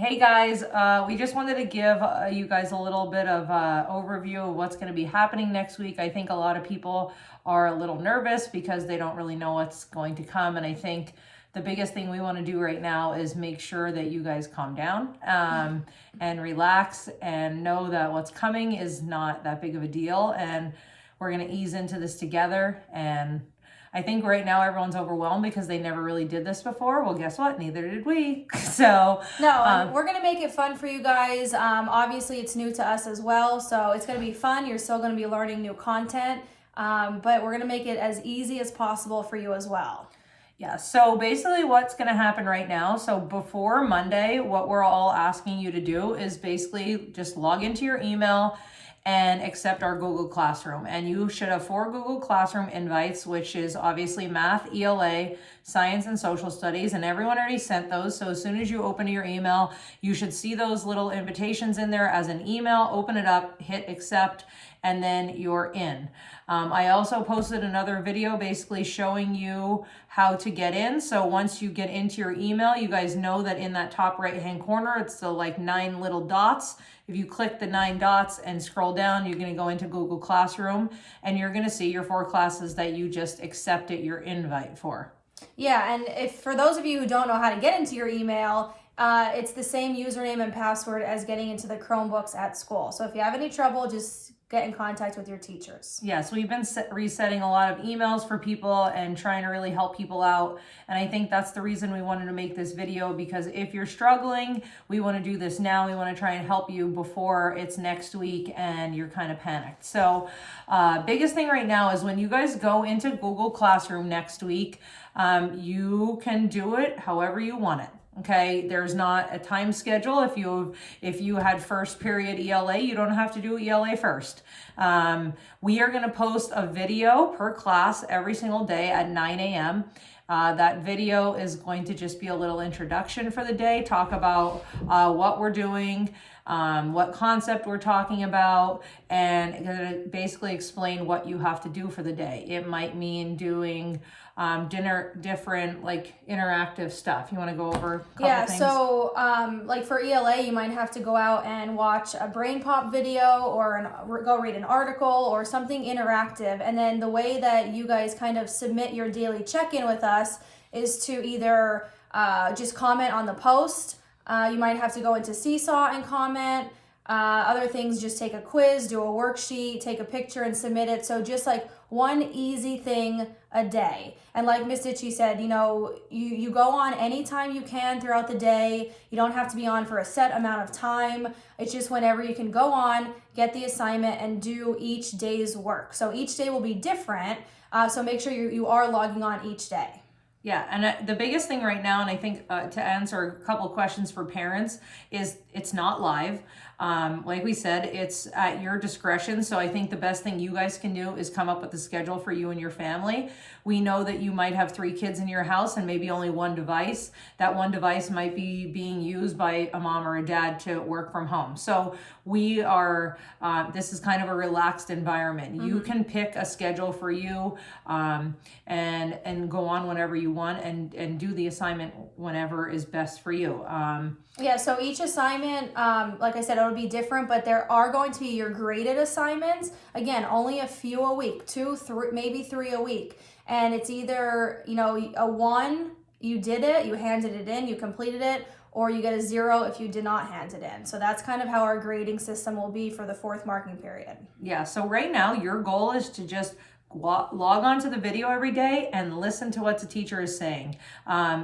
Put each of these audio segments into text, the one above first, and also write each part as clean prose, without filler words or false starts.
Hey guys, we just wanted to give you guys a little bit of overview of what's going to be happening next week. I think a lot of people are a little nervous because they don't really know what's going to come. And I think the biggest thing we want to do right now is make sure that you guys calm down and relax and know that what's coming is not that big of a deal. And we're going to ease into this together. And I think right now everyone's overwhelmed because they never really did this before. Well, guess what? Neither did we. So No, we're gonna make it fun for you guys. Obviously, it's new to us as well, so it's gonna be fun. You're still gonna be learning new content, but we're gonna make it as easy as possible for you as well. yeah, so basically what's going to happen right now, so before Monday, what we're all asking you to do is basically just log into your email and accept our Google Classroom. And you should have 4 Google Classroom invites, which is obviously math, ELA, science, and social studies. And everyone already sent those. So as soon as you open your email, you should see those little invitations in there as an email. Open it up, hit accept, and then you're in. I also posted another video basically showing you how to get in. So once you get into your email, you guys know that in that top right hand corner, it's the like 9 little dots. If you click the 9 dots and scroll down, you're going to go into Google Classroom and you're going to see your 4 classes that you just accepted your invite for. Yeah, and if for those of you who don't know how to get into your email, it's the same username and password as getting into the Chromebooks at school. So if you have any trouble, just get in contact with your teachers. Yes, we've been resetting a lot of emails for people and trying to really help people out. And I think that's the reason we wanted to make this video, because if you're struggling, we want to do this now. We want to try and help you before it's next week and you're kind of panicked. So biggest thing right now is when you guys go into Google Classroom next week, you can do it however you want it. Okay, there's not a time schedule. If you had first period ELA, you don't have to do ELA first. We are going to post a video per class every single day at 9 a.m. That video is going to just be a little introduction for the day, talk about what we're doing, what concept we're talking about, and gonna basically explain what you have to do for the day. It might mean doing different like interactive stuff. You want to go over a couple things? So like for ELA, you might have to go out and watch a brain pop video or go read an article or something interactive. And then the way that you guys kind of submit your daily check-in with us is to either just comment on the post. You might have to go into Seesaw and comment. Other things, just take a quiz, do a worksheet, take a picture and submit it. So just like one easy thing a day. And like Miss Ditchey said, you go on anytime you can throughout the day. You don't have to be on for a set amount of time. It's just whenever you can go on, get the assignment and do each day's work. So each day will be different. So make sure you are logging on each day. Yeah, and the biggest thing right now, and I think to answer a couple of questions for parents, is it's not live. Like we said, it's at your discretion. So I think the best thing you guys can do is come up with a schedule for you and your family. We know that you might have 3 kids in your house and maybe only 1 device. That 1 device might be being used by a mom or a dad to work from home. So we are, this is kind of a relaxed environment. Mm-hmm. You can pick a schedule for you and go on whenever you want and do the assignment whenever is best for you. Yeah, so each assignment, like I said, it'll be different, but there are going to be your graded assignments. Again, only a few a week, 2, 3, maybe 3 a week. And it's either, a 1, you did it, you handed it in, you completed it, or you get a 0 if you did not hand it in. So that's kind of how our grading system will be for the 4th marking period. Yeah, so right now your goal is to just log on to the video every day and listen to what the teacher is saying.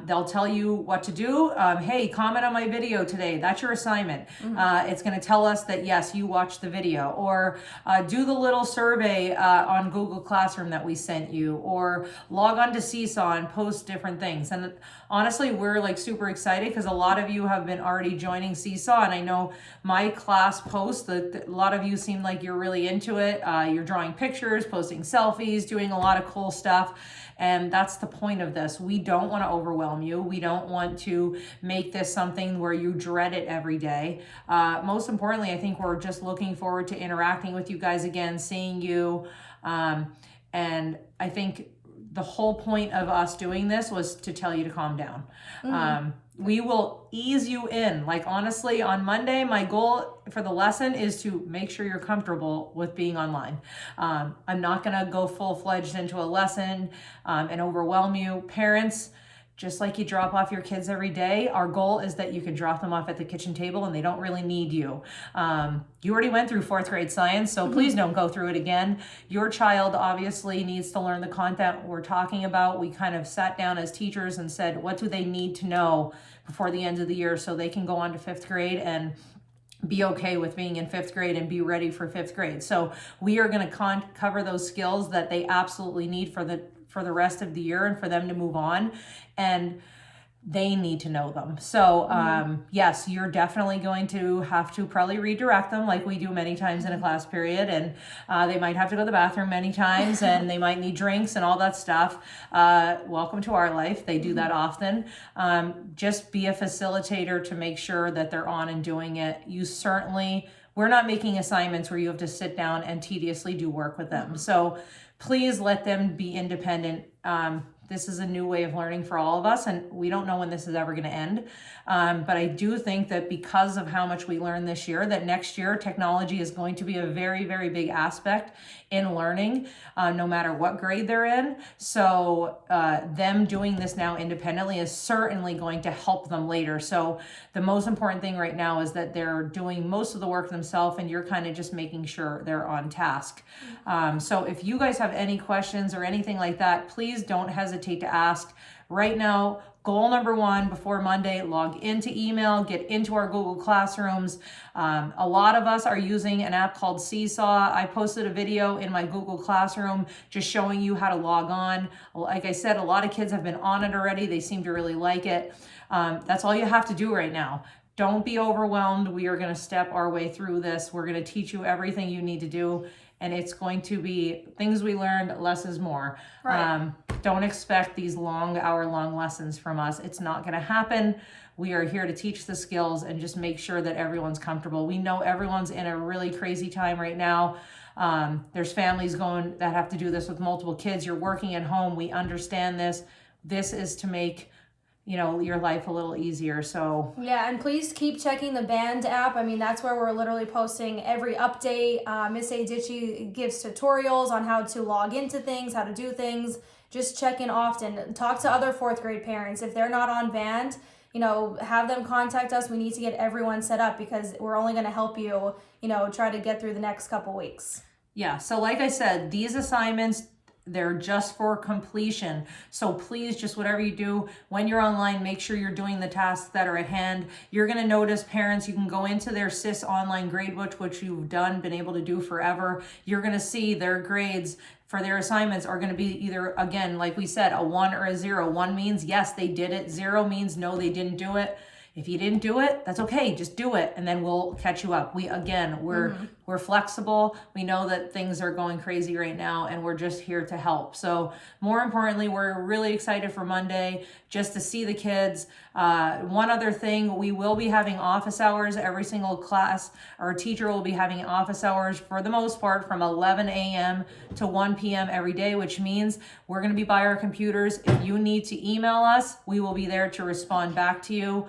They'll tell you what to do. Hey, comment on my video today. That's your assignment. Mm-hmm. It's going to tell us that, yes, you watched the video. Or do the little survey on Google Classroom that we sent you. Or log on to Seesaw and post different things. And honestly, we're like super excited because a lot of you have been already joining Seesaw. And I know my class posts, a lot of you seem like you're really into it. You're drawing pictures, posting selfies, doing a lot of cool stuff. And that's the point of this. We don't want to overwhelm you. We don't want to make this something where you dread it every day. Most importantly, I think we're just looking forward to interacting with you guys again, seeing you. And I think the whole point of us doing this was to tell you to calm down. Mm-hmm. We will ease you in. Like, honestly, on Monday, my goal for the lesson is to make sure you're comfortable with being online. I'm not going to go full-fledged into a lesson and overwhelm you. Parents, just like you drop off your kids every day, our goal is that you can drop them off at the kitchen table and they don't really need you. You already went through 4th grade science, so please don't go through it again. Your child obviously needs to learn the content we're talking about. We kind of sat down as teachers and said, what do they need to know before the end of the year so they can go on to 5th grade and be okay with being in 5th grade and be ready for 5th grade. So we are going to cover those skills that they absolutely need for the rest of the year and for them to move on, and they need to know them. So yes, you're definitely going to have to probably redirect them like we do many times in a class period, and they might have to go to the bathroom many times and they might need drinks and all that stuff. Welcome to our life. They do that often. Just be a facilitator to make sure that they're on and doing it. We're not making assignments where you have to sit down and tediously do work with them. So please let them be independent. This is a new way of learning for all of us, and we don't know when this is ever going to end. But I do think that because of how much we learned this year, that next year technology is going to be a very, very big aspect in learning, no matter what grade they're in. So them doing this now independently is certainly going to help them later. So the most important thing right now is that they're doing most of the work themselves, and you're kind of just making sure they're on task. So if you guys have any questions or anything like that, please don't hesitate to ask. Right now, goal number 1 before Monday, log into email, get into our Google Classrooms. A lot of us are using an app called Seesaw. I posted a video in my Google Classroom just showing you how to log on. Like I said, a lot of kids have been on it already. They seem to really like it. That's all you have to do right now. Don't be overwhelmed. We are going to step our way through this. We're going to teach you everything you need to do. And it's going to be things we learned, less is more. Right. Don't expect these hour-long lessons from us. It's not going to happen. We are here to teach the skills and just make sure that everyone's comfortable. We know everyone's in a really crazy time right now. There's families that have to do this with multiple kids. You're working at home. We understand this. This is to make your life a little easier. So yeah, and please keep checking the Band app. I mean, that's where we're literally posting every update. Miss A. Ditchey gives tutorials on how to log into things, how to do things. Just check in often. Talk to other 4th grade parents. If they're not on Band, have them contact us. We need to get everyone set up because we're only going to help you, try to get through the next couple weeks. Yeah, so like I said, these assignments, they're just for completion. So please, just whatever you do, when you're online, make sure you're doing the tasks that are at hand. You're going to notice, parents, you can go into their SIS online gradebook, which you've been able to do forever. You're going to see their grades for their assignments are going to be either, again, like we said, a 1 or a 0. 1 means yes, they did it. 0 means no, they didn't do it. If you didn't do it, that's okay. Just do it, and then we'll catch you up. We're flexible. We know that things are going crazy right now, and we're just here to help. So more importantly, we're really excited for Monday just to see the kids. One other thing, we will be having office hours. Every single class or teacher will be having office hours for the most part from 11 a.m. to 1 p.m. every day, which means we're going to be by our computers. If you need to email us, we will be there to respond back to you.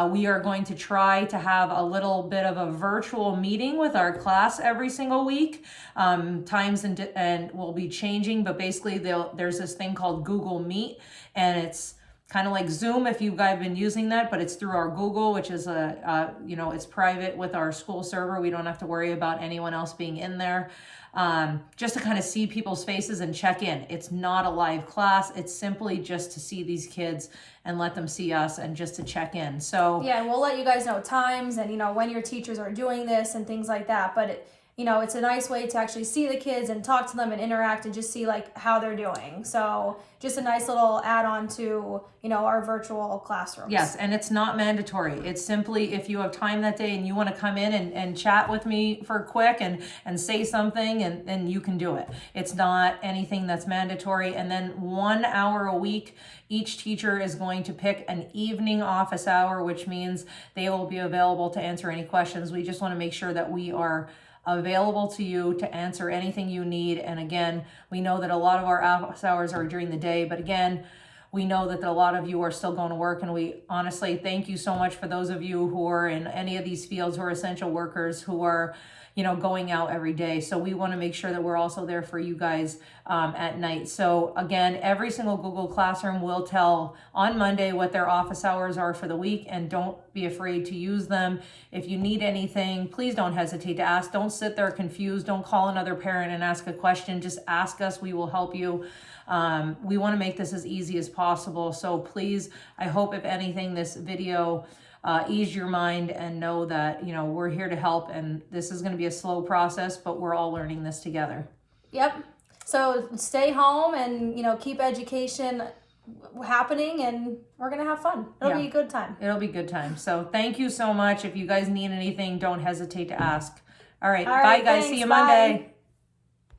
We are going to try to have a little bit of a virtual meeting with our class every single week. Times and will be changing, but basically there's this thing called Google Meet, and it's kind of like Zoom if you guys have been using that, but it's through our Google, which is it's private with our school server. We don't have to worry about anyone else being in there. Just to kind of see people's faces and check in. It's not a live class. It's simply just to see these kids and let them see us and just to check in. So yeah, and we'll let you guys know times and when your teachers are doing this and things like that. But it's a nice way to actually see the kids and talk to them and interact and just see how they're doing. So just a nice little add-on to our virtual classrooms. Yes, and it's not mandatory. It's simply if you have time that day and you want to come in and chat with me for quick and say something, and then you can do it. It's not anything that's mandatory. And then 1 hour a week, each teacher is going to pick an evening office hour, which means they will be available to answer any questions. We just want to make sure that we are available to you to answer anything you need. And again, we know that a lot of our office hours are during the day, but again, we know that a lot of you are still going to work, and we honestly thank you so much for those of you who are in any of these fields, who are essential workers, who are, you know, going out every day. So we want to make sure that we're also there for you guys at night. So again, every single Google Classroom will tell on Monday what their office hours are for the week, and don't be afraid to use them. If you need anything, please don't hesitate to ask. Don't sit there confused. Don't call another parent and ask a question. Just ask us. We will help you. We want to make this as easy as possible. So please, I hope if anything, this video ease your mind and know that, you know, we're here to help, and this is going to be a slow process, but we're all learning this together. Yep. So stay home and, you know, keep education happening, and we're going to have fun. It'll be a good time. It'll be a good time. So thank you so much. If you guys need anything, don't hesitate to ask. All right. Bye, guys. Thanks. See you Bye. Monday.